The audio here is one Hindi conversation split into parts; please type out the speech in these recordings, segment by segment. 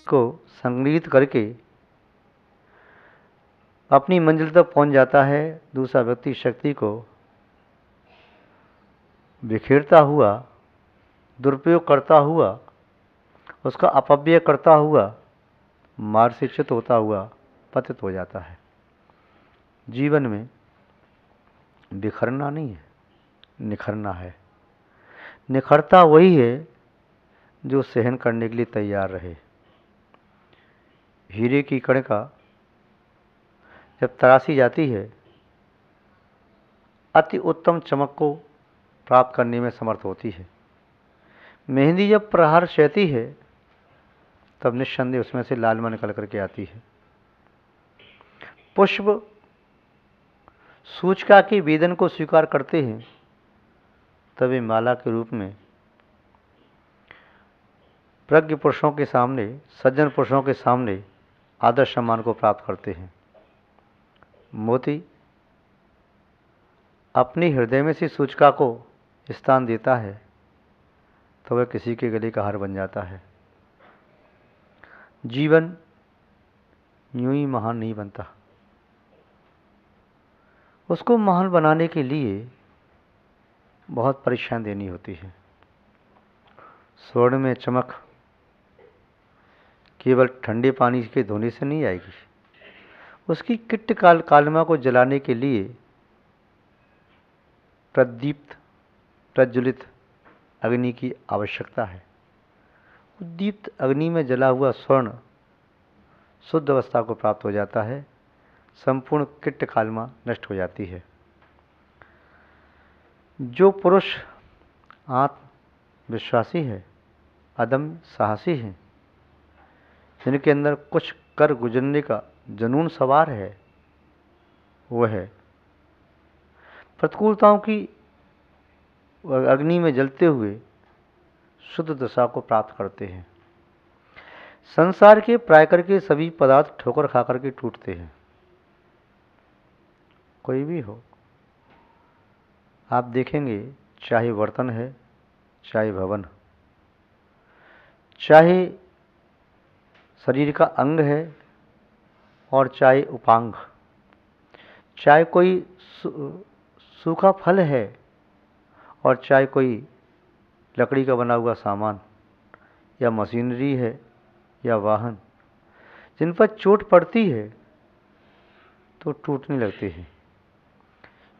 को संग्रहित करके अपनी मंजिल तक पहुंच जाता है, दूसरा व्यक्ति शक्ति को बिखेरता हुआ, दुरुपयोग करता हुआ, उसका अपव्यय करता हुआ, मार्ग से च्युत होता हुआ पतित हो जाता है। जीवन में बिखरना नहीं है, निखरना है। निखरता वही है जो सहन करने के लिए तैयार रहे। हीरे की कणिका जब तराशी जाती है, अति उत्तम चमक को प्राप्त करने में समर्थ होती है। मेहंदी जब प्रहार सहती है, तब निस्संदेह उसमें से लालिमा निकल करके आती है। पुष्प सूचिका के वेदन को स्वीकार करते हैं, तभी माला के रूप में प्रज्ञ पुरुषों के सामने, सज्जन पुरुषों के सामने आदर सम्मान को प्राप्त करते हैं। मोती अपनी हृदय में से सूचिका को स्थान देता है, तो वह किसी के गले का हार बन जाता है। जीवन यूं ही महान नहीं बनता, उसको महान बनाने के लिए बहुत परीक्षाएं देनी होती है। स्वर्ण में चमक केवल ठंडे पानी के धोने से नहीं आएगी, उसकी किट्ट कालिमा को जलाने के लिए प्रदीप्त प्रज्वलित अग्नि की आवश्यकता है। उद्दीप्त अग्नि में जला हुआ स्वर्ण शुद्ध अवस्था को प्राप्त हो जाता है, संपूर्ण किट्ट कालिमा नष्ट हो जाती है। जो पुरुष आत्मविश्वासी है, अदम्य साहसी है, जिनके अंदर कुछ कर गुजरने का जुनून सवार है, वह प्रतिकूलताओं की अग्नि में जलते हुए शुद्ध दशा को प्राप्त करते हैं। संसार के प्रायकर के सभी पदार्थ ठोकर खा करके टूटते हैं, कोई भी हो। आप देखेंगे, चाहे बर्तन है, चाहे भवन, चाहे शरीर का अंग है और चाहे उपांग, चाहे कोई सूखा फल है और चाहे कोई लकड़ी का बना हुआ सामान या मशीनरी है या वाहन, जिन पर चोट पड़ती है तो टूटने लगते हैं।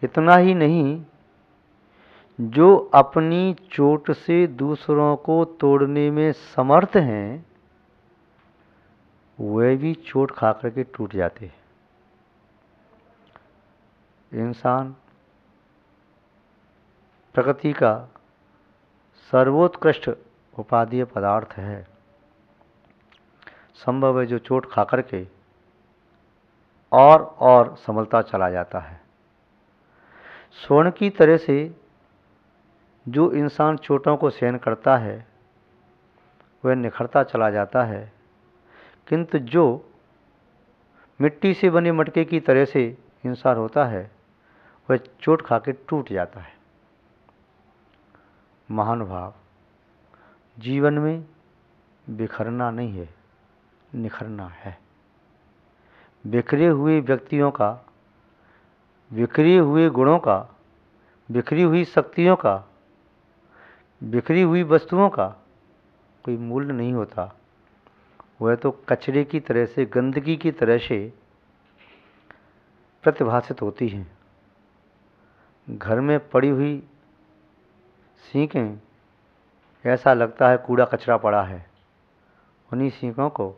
इतना ही नहीं, जो अपनी चोट से दूसरों को तोड़ने में समर्थ हैं, वे भी चोट खा करके टूट जाते हैं। इंसान प्रकृति का सर्वोत्कृष्ट उपादेय पदार्थ है। संभव है जो चोट खा करके और संभलता चला जाता है। स्वर्ण की तरह से जो इंसान चोटों को सहन करता है, वह निखरता चला जाता है, किंतु जो मिट्टी से बने मटके की तरह से इंसान होता है, वह चोट खा के टूट जाता है। महानुभाव, जीवन में बिखरना नहीं है, निखरना है। बिखरे हुए व्यक्तियों का, बिखरे हुए गुणों का, बिखरी हुई शक्तियों का, बिखरी हुई वस्तुओं का कोई मूल्य नहीं होता। वह तो कचरे की तरह से, गंदगी की तरह से प्रतिभासित होती हैं। घर में पड़ी हुई सीखें, ऐसा लगता है कूड़ा कचरा पड़ा है। उन्हीं सीखों को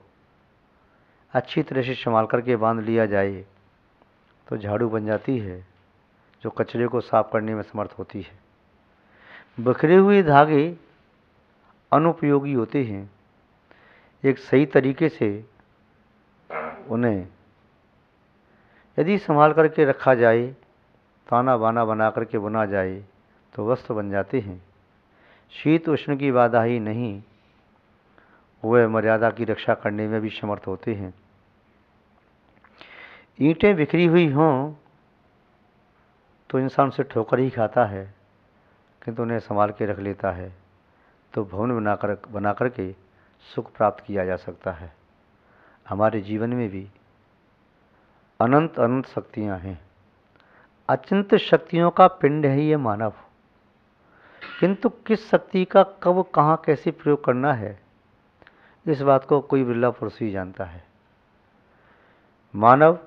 अच्छी तरह से संभाल करके बांध लिया जाए तो झाड़ू बन जाती है, जो कचरे को साफ करने में समर्थ होती है। बिखरे हुए धागे अनुपयोगी होते हैं। एक सही तरीके से उन्हें यदि संभाल करके रखा जाए, ताना बाना बना करके बुना जाए, तो वस्त्र बन जाते हैं। शीत उष्ण की बाधा ही नहीं, वह मर्यादा की रक्षा करने में भी समर्थ होते हैं। ईंटें बिखरी हुई हों तो इंसान से ठोकर ही खाता है, किंतु उन्हें संभाल के रख लेता है तो भवन बना करके सुख प्राप्त किया जा सकता है। हमारे जीवन में भी अनंत अनंत शक्तियाँ हैं। अचिंत शक्तियों का पिंड है ये मानव, किंतु किस शक्ति का कब कहाँ कैसे प्रयोग करना है, इस बात को कोई बिरला पुरुष ही जानता है। मानव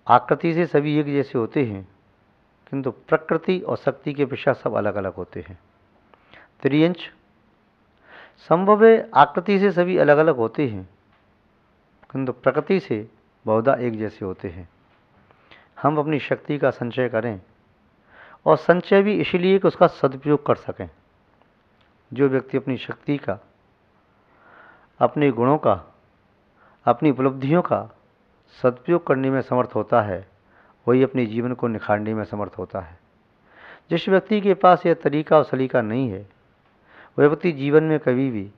आकृति से सभी एक जैसे होते हैं, किंतु प्रकृति और शक्ति के पेशा सब अलग अलग होते हैं। त्रियंच संभव है आकृति से सभी अलग अलग होते हैं, किंतु प्रकृति से बहुधा एक जैसे होते हैं। हम अपनी शक्ति का संचय करें, और संचय भी इसलिए कि उसका सदुपयोग कर सकें। जो व्यक्ति अपनी शक्ति का, अपने गुणों का, अपनी उपलब्धियों का सदुपयोग करने में समर्थ होता है, वही अपने जीवन को निखारने में समर्थ होता है। जिस व्यक्ति के पास यह तरीका और सलीका नहीं है, वह व्यक्ति जीवन में कभी भी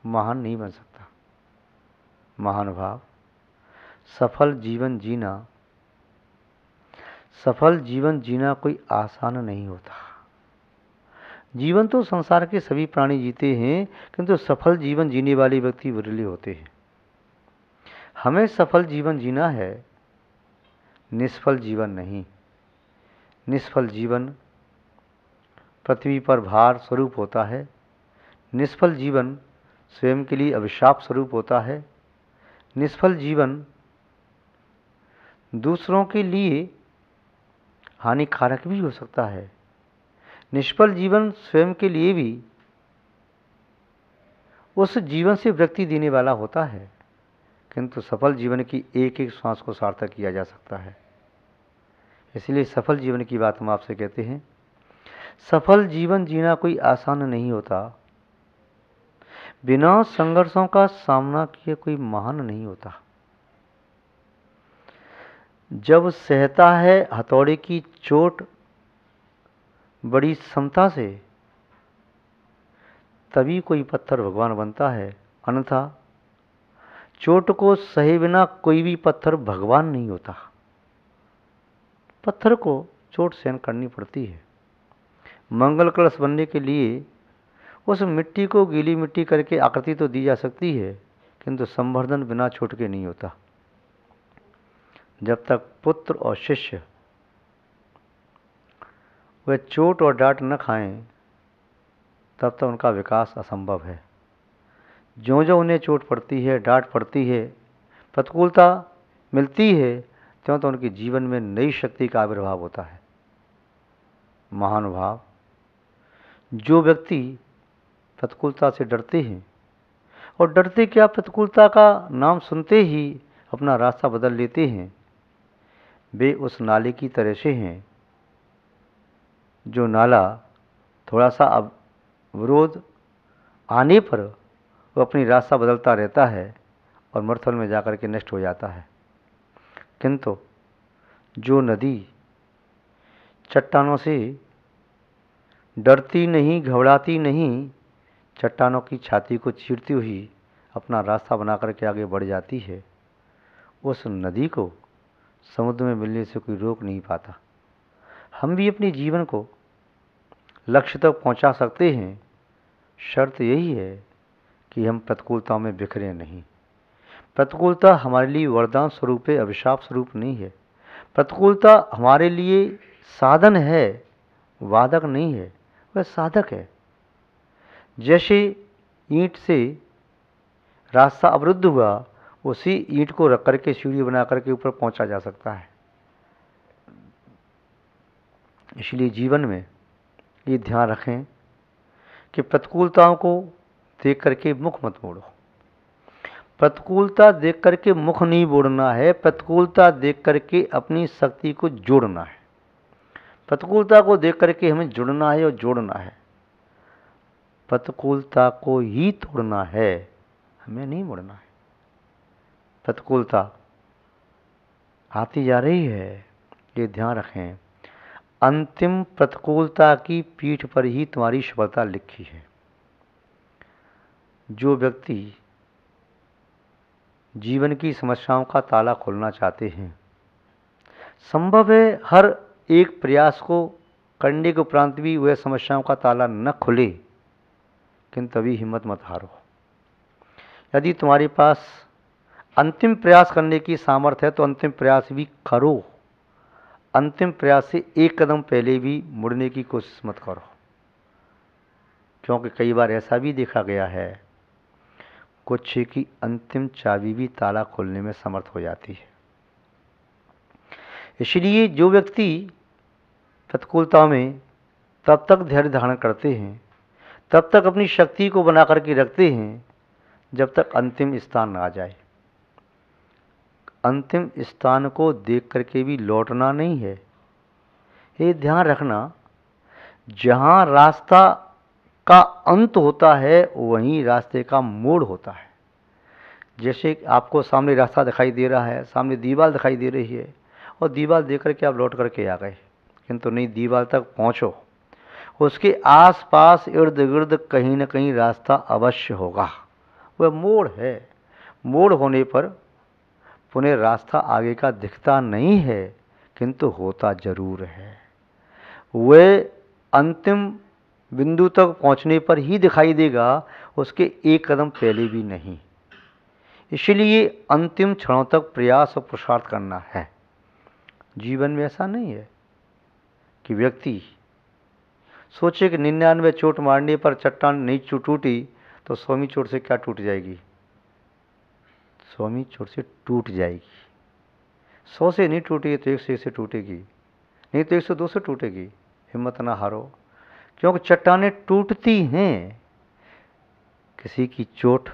महान नहीं बन सकता। महानुभाव, सफल जीवन जीना कोई आसान नहीं होता। जीवन तो संसार के सभी प्राणी जीते हैं, किंतु सफल जीवन जीने वाले व्यक्ति विरले होते हैं। हमें सफल जीवन जीना है, निष्फल जीवन नहीं। निष्फल जीवन पृथ्वी पर भार स्वरूप होता है। निष्फल जीवन स्वयं के लिए अभिशाप स्वरूप होता है। निष्फल जीवन दूसरों के लिए हानिकारक भी हो सकता है। निष्फल जीवन स्वयं के लिए भी उस जीवन से व्यक्ति देने वाला होता है, किंतु सफल जीवन की एक एक श्वास को सार्थक किया जा सकता है। इसलिए सफल जीवन की बात हम आपसे कहते हैं। सफल जीवन जीना कोई आसान नहीं होता। बिना संघर्षों का सामना किए कोई महान नहीं होता। जब सहता है हथौड़े की चोट बड़ी समता से, तभी कोई पत्थर भगवान बनता है, अन्यथा चोट को सहे बिना कोई भी पत्थर भगवान नहीं होता। पत्थर को चोट सहन करनी पड़ती है। मंगल कलश बनने के लिए उस मिट्टी को गीली मिट्टी करके आकृति तो दी जा सकती है, किंतु संवर्धन बिना चोट के नहीं होता। जब तक पुत्र और शिष्य वे चोट और डांट न खाएं, तब तक उनका विकास असंभव है। ज्यों ज्यों उन्हें चोट पड़ती है, डांट पड़ती है, प्रतिकूलता मिलती है, त्यों तो उनके जीवन में नई शक्ति का आविर्भाव होता है। महानुभाव, जो व्यक्ति प्रतिकूलता से डरते हैं, और डरते क्या, प्रतिकूलता का नाम सुनते ही अपना रास्ता बदल लेते हैं, वे उस नाले की तरह से हैं जो नाला थोड़ा सा अवरोध आने पर वो अपनी रास्ता बदलता रहता है और मरुस्थल में जाकर के नष्ट हो जाता है। किंतु जो नदी चट्टानों से डरती नहीं, घबराती नहीं, चट्टानों की छाती को चीरती हुई अपना रास्ता बना करके आगे बढ़ जाती है, उस नदी को समुद्र में मिलने से कोई रोक नहीं पाता। हम भी अपने जीवन को लक्ष्य तक पहुंचा सकते हैं। शर्त यही है कि हम प्रतिकूलताओं में बिखरें नहीं। प्रतिकूलता हमारे लिए वरदान स्वरूप है, अभिशाप स्वरूप नहीं है। प्रतिकूलता हमारे लिए साधन है, वादक नहीं है, वह साधक है। जैसे ईंट से रास्ता अवरुद्ध हुआ, उसी ईंट को रख करके सीढ़ी बना करके ऊपर पहुंचा जा सकता है। इसलिए जीवन में ये ध्यान रखें कि प्रतिकूलताओं को देख करके मुख मत मोड़ो। प्रतिकूलता देख करके मुख नहीं मोड़ना है, प्रतिकूलता देख करके अपनी शक्ति को जोड़ना है। प्रतिकूलता को देख करके हमें जुड़ना है और जोड़ना है। प्रतिकूलता को ही तोड़ना है, हमें नहीं मोड़ना है। प्रतिकूलता आती जा रही है, ये ध्यान रखें। अंतिम प्रतिकूलता की पीठ पर ही तुम्हारी सफलता लिखी है। जो व्यक्ति जीवन की समस्याओं का ताला खोलना चाहते हैं, संभव है हर एक प्रयास को करने के उपरांत भी वह समस्याओं का ताला न खुले, किंतु तभी हिम्मत मत हारो। यदि तुम्हारे पास अंतिम प्रयास करने की सामर्थ्य है तो अंतिम प्रयास भी करो। अंतिम प्रयास से एक कदम पहले भी मुड़ने की कोशिश मत करो, क्योंकि कई बार ऐसा भी देखा गया है कुछ की अंतिम चाबी भी ताला खोलने में समर्थ हो जाती है। इसलिए जो व्यक्ति प्रतिकूलता में तब तक धैर्य धारण करते हैं, तब तक अपनी शक्ति को बना करके रखते हैं जब तक अंतिम स्थान ना आ जाए। अंतिम स्थान को देख करके भी लौटना नहीं है। ये ध्यान रखना, जहाँ रास्ता का अंत होता है वहीं रास्ते का मोड़ होता है। जैसे आपको सामने रास्ता दिखाई दे रहा है, सामने दीवार दिखाई दे रही है और दीवार देख करके आप लौट करके आ गए, किंतु नहीं, दीवार तक पहुँचो, उसके आसपास इर्द गिर्द कहीं न कहीं रास्ता अवश्य होगा। वह मोड़ है। मोड़ होने पर पुनः रास्ता आगे का दिखता नहीं है, किंतु होता जरूर है। वह अंतिम बिंदु तक पहुंचने पर ही दिखाई देगा, उसके एक कदम पहले भी नहीं। इसलिए अंतिम क्षणों तक प्रयास और पुरुषार्थ करना है। जीवन में ऐसा नहीं है कि व्यक्ति सोचे कि 99 चोट मारने पर चट्टान नहीं टूटी तो 100वीं चोट से क्या टूट जाएगी। 100वीं चोट से टूट जाएगी। 100 से नहीं टूटेगी तो 101 से टूटेगी, नहीं तो 102 से टूटेगी। हिम्मत ना हारो, क्योंकि चट्टानें टूटती हैं। किसी की चोट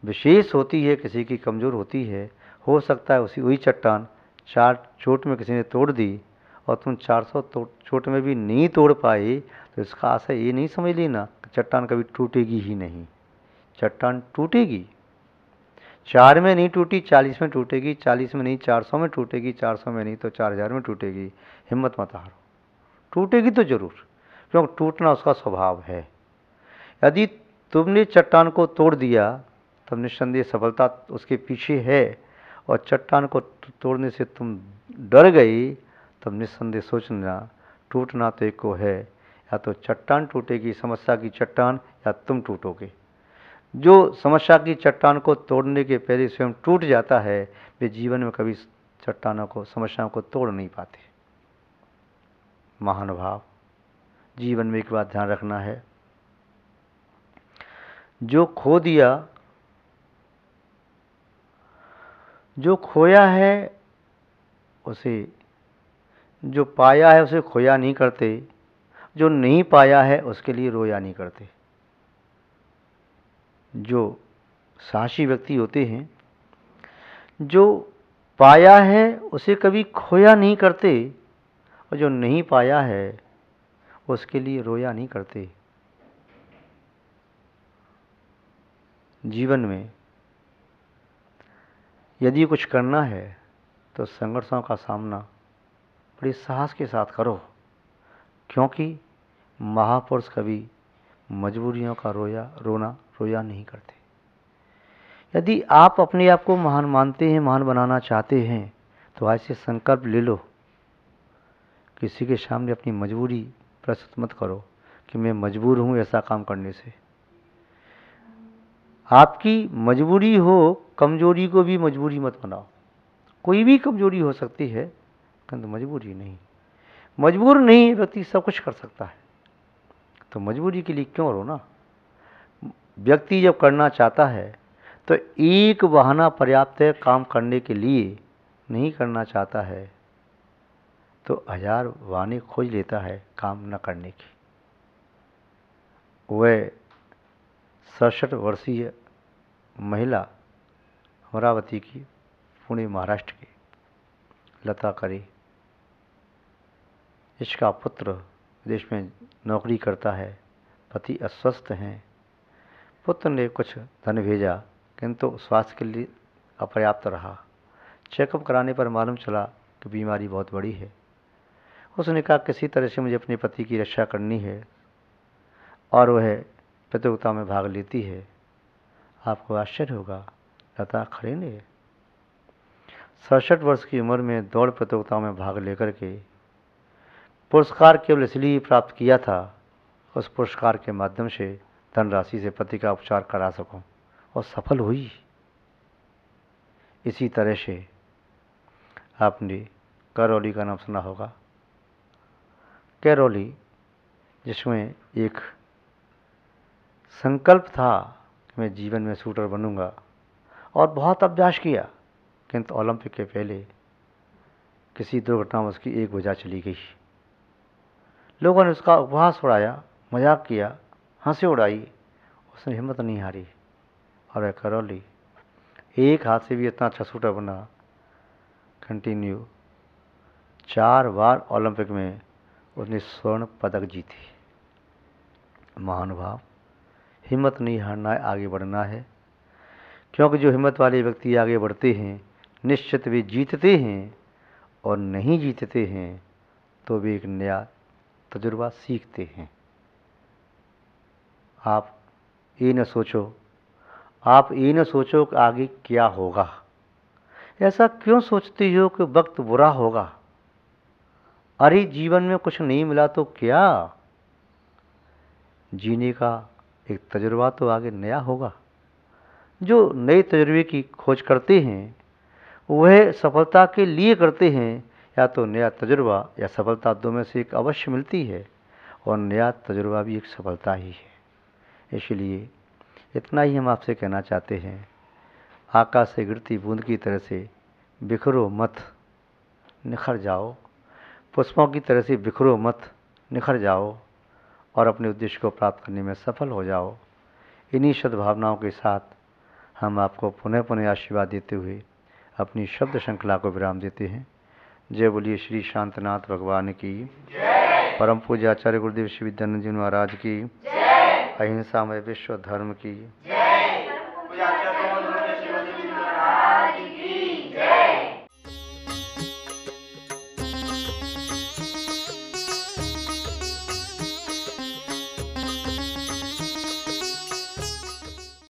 विशेष होती है, किसी की कमज़ोर होती है। हो सकता है वही चट्टान 4 चोट में किसी ने तोड़ दी और तुम 400 चोट में भी नहीं तोड़ पाए, तो इसका आशा ये नहीं समझ लेना कि चट्टान कभी टूटेगी ही नहीं। चट्टान टूटेगी। 4 में नहीं टूटी 40 में टूटेगी, 40 में नहीं 400 में टूटेगी, 400 में नहीं तो 4000 में टूटेगी। हिम्मत मत हारो, टूटेगी तो जरूर, क्योंकि टूटना उसका स्वभाव है। यदि तुमने चट्टान को तोड़ दिया तब निस्संदेह सफलता उसके पीछे है, और चट्टान को तोड़ने से तुम डर गई तब निस्संदेह सोचना टूटना तो एक को है, या तो चट्टान टूटेगी समस्या की चट्टान, या तुम टूटोगे। जो समस्या की चट्टान को तोड़ने के पहले स्वयं टूट जाता है, वे जीवन में कभी चट्टानों को समस्याओं को तोड़ नहीं पाते। महानुभाव, जीवन में एक बात ध्यान रखना है, जो खो दिया, जो खोया है उसे, जो पाया है उसे खोया नहीं करते, जो नहीं पाया है उसके लिए रोया नहीं करते। जो साहसी व्यक्ति होते हैं, जो पाया है उसे कभी खोया नहीं करते, और जो नहीं पाया है उसके लिए रोया नहीं करते। जीवन में यदि कुछ करना है तो संघर्षों का सामना बड़े साहस के साथ करो, क्योंकि महापुरुष कभी मजबूरियों का रोया नहीं करते। यदि आप अपने आप को महान मानते हैं, महान बनाना चाहते हैं, तो आज से संकल्प ले लो, किसी के सामने अपनी मजबूरी प्रस्तुत मत करो कि मैं मजबूर हूँ ऐसा काम करने से। आपकी मजबूरी हो, कमजोरी को भी मजबूरी मत बनाओ। कोई भी कमजोरी हो सकती है, किंतु मजबूरी नहीं। मजबूर नहीं व्यक्ति सब कुछ कर सकता है, तो मजबूरी के लिए क्यों रोना। व्यक्ति जब करना चाहता है तो एक बहाना पर्याप्त है काम करने के लिए, नहीं करना चाहता है तो 1000 बहाने खोज लेता है काम न करने की। वह 67 वर्षीय महिला अमरावती की, पुणे महाराष्ट्र की लता करी, इसका पुत्र विदेश में नौकरी करता है, पति अस्वस्थ हैं। पुत्र ने कुछ धन भेजा, किंतु स्वास्थ्य के लिए अपर्याप्त रहा। चेकअप कराने पर मालूम चला कि बीमारी बहुत बड़ी है। उसने कहा किसी तरह से मुझे अपने पति की रक्षा करनी है, और वह प्रतियोगिता में भाग लेती है। आपको आश्चर्य होगा, लता खरे ने 67 वर्ष की उम्र में दौड़ प्रतियोगिता में भाग लेकर के पुरस्कार केवल इसलिए प्राप्त किया था, उस पुरस्कार के माध्यम से धनराशि से पति का उपचार करा सकूं, और सफल हुई। इसी तरह से आपने करौली का नाम सुना होगा। करौली, जिसमें एक संकल्प था कि मैं जीवन में शूटर बनूंगा, और बहुत अभ्यास किया, किंतु ओलंपिक के पहले किसी दुर्घटना में उसकी एक भुजा चली गई। लोगों ने उसका उपहास उड़ाया, मजाक किया, हंसी उड़ाई, उसने हिम्मत नहीं हारी और वह करौली एक हाथ से भी इतना अच्छा शूटर बना। कंटिन्यू 4 बार ओलंपिक में उसने स्वर्ण पदक जीते। महानुभाव, हिम्मत नहीं हारना है, आगे बढ़ना है, क्योंकि जो हिम्मत वाले व्यक्ति आगे बढ़ते हैं निश्चित वे जीतते हैं, और नहीं जीतते हैं तो वे एक नया तजुर्बा सीखते हैं। आप ये न सोचो कि आगे क्या होगा। ऐसा क्यों सोचते हो कि वक्त बुरा होगा? अरे जीवन में कुछ नहीं मिला तो क्या, जीने का एक तजुर्बा तो आगे नया होगा। जो नए तजुर्बे की खोज करते हैं वह सफलता के लिए करते हैं, या तो नया तजुर्बा या सफलता, दो में से एक अवश्य मिलती है, और नया तजुर्बा भी एक सफलता ही है। इसलिए इतना ही हम आपसे कहना चाहते हैं, आकाश से गिरती बूंद की तरह से बिखरो मत, निखर जाओ। पुष्पों की तरह से बिखरो मत, निखर जाओ, और अपने उद्देश्य को प्राप्त करने में सफल हो जाओ। इन्हीं सद्भावनाओं के साथ हम आपको पुनः पुनः आशीर्वाद देते हुए अपनी शब्द श्रृंखला को विराम देते हैं। जय बोलिए श्री शांतनाथ भगवान की, परम पूज्य आचार्य गुरुदेव श्री विद्यानंद जी महाराज की, अहिंसा में विश्व धर्म की।